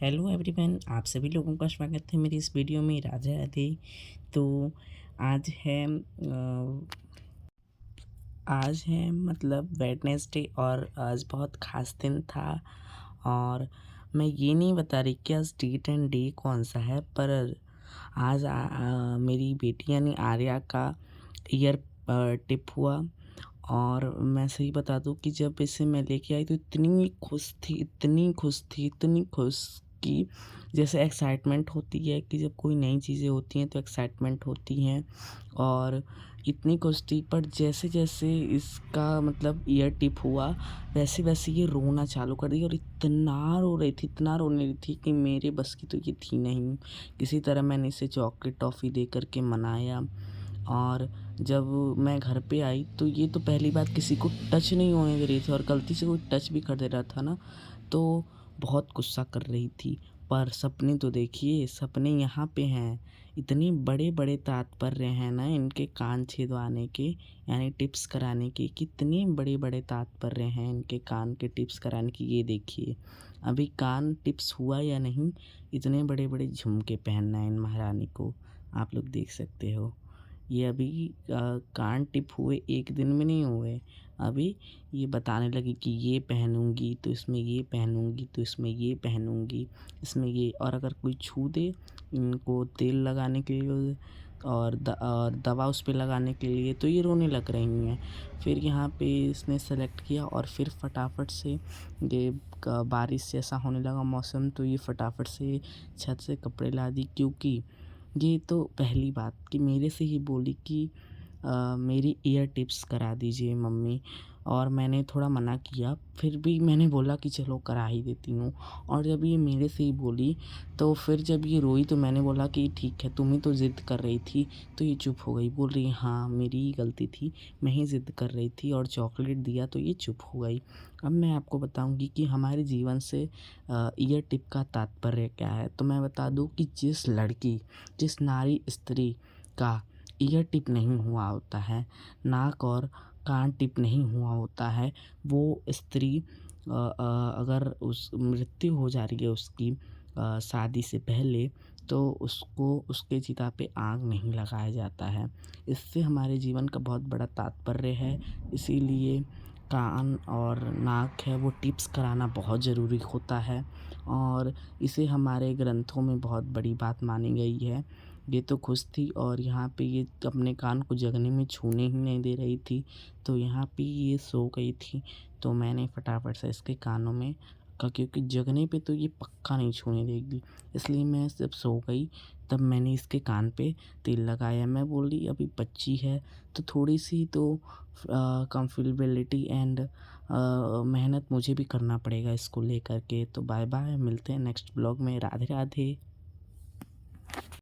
Hello everyone, आप सभी लोगों का स्वागत है मेरी इस वीडियो में। राधे राधे। तो आज है मतलब वेडनेसडे, और आज बहुत ख़ास दिन था। और मैं ये नहीं बता रही कि आज डेट एंड डे कौन सा है, पर आज मेरी बेटी यानी आर्या का ईयर टिप हुआ। और मैं सही बता दूँ कि जब इसे मैं लेके आई तो इतनी खुश थी, इतनी खुश थी, इतनी खुश कि जैसे एक्साइटमेंट होती है कि जब कोई नई चीज़ें होती हैं तो एक्साइटमेंट होती हैं। और इतनी खुश थी, पर जैसे जैसे इसका मतलब ईयर टिप हुआ वैसे वैसे ये रोना चालू कर दी, और इतना रो रही थी, इतना रोने रही थी कि मेरे बस की तो ये थी नहीं। किसी तरह मैंने इसे चॉकलेट टॉफ़ी दे करके मनाया। और जब मैं घर पे आई तो ये तो पहली बात किसी को टच नहीं होने दे रही थी, और गलती से कोई टच भी कर दे रहा था ना तो बहुत गुस्सा कर रही थी। पर सपने तो देखिए, सपने यहाँ पे हैं। इतने बड़े बड़े तात्पर्य हैं ना इनके कान छिदवाने के, यानी टिप्स कराने के। कितने बड़े बड़े तात्पर्य हैं इनके कान के टिप्स कराने की, ये देखिए। अभी कान टिप्स हुआ या नहीं, इतने बड़े बड़े झुमके पहनना है इन महारानी को, आप लोग देख सकते हो। ये अभी कान टिप हुए 1 दिन में नहीं हुए। अभी ये बताने लगी कि ये पहनूँगी तो इसमें ये पहनूँगी, तो इसमें ये पहनूँगी, इसमें ये। और अगर कोई छू दे इनको तेल लगाने के लिए और दवा उस पे लगाने के लिए, तो ये रोने लग रही हैं। फिर यहाँ पे इसने सेलेक्ट किया और फिर फटाफट से ये बारिश जैसा होने लगा मौसम, तो ये फटाफट से छत से कपड़े ला दी। क्योंकि ये तो पहली बात कि मेरे से ही बोली कि मेरी ईयर टिप्स करा दीजिए मम्मी। और मैंने थोड़ा मना किया, फिर भी मैंने बोला कि चलो करा ही देती हूँ। और जब ये मेरे से ही बोली तो फिर जब ये रोई तो मैंने बोला कि ठीक है, तुम ही तो ज़िद कर रही थी। तो ये चुप हो गई, बोल रही हाँ मेरी ही गलती थी, मैं ही ज़िद कर रही थी और चॉकलेट दिया तो ये चुप हो गई। अब मैं आपको बताऊंगी कि हमारे जीवन से ईयर टिप का तात्पर्य क्या है। तो मैं बता दूं कि जिस नारी स्त्री का ईयर टिप नहीं हुआ होता है, नाक और कान टिप नहीं हुआ होता है, वो स्त्री अगर उस मृत्यु हो जा रही है उसकी शादी से पहले, तो उसको उसके चिता पे आग नहीं लगाया जाता है। इससे हमारे जीवन का बहुत बड़ा तात्पर्य है। इसीलिए कान और नाक है वो टिप्स कराना बहुत ज़रूरी होता है, और इसे हमारे ग्रंथों में बहुत बड़ी बात मानी गई है। ये तो खुश थी, और यहाँ पे ये अपने कान को जगने में छूने ही नहीं दे रही थी, तो यहाँ पे ये सो गई थी। तो मैंने फटाफट से इसके कानों में क्योंकि जगने पे तो ये पक्का नहीं छूने देगी, इसलिए मैं जब सो गई तब मैंने इसके कान पे तेल लगाया। मैं बोली अभी बच्ची है तो थोड़ी सी तो कंफर्टेबिलिटी एंड मेहनत मुझे भी करना पड़ेगा इसको लेकर के। तो बाय बाय, मिलते हैं नेक्स्ट ब्लॉग में। राधे राधे।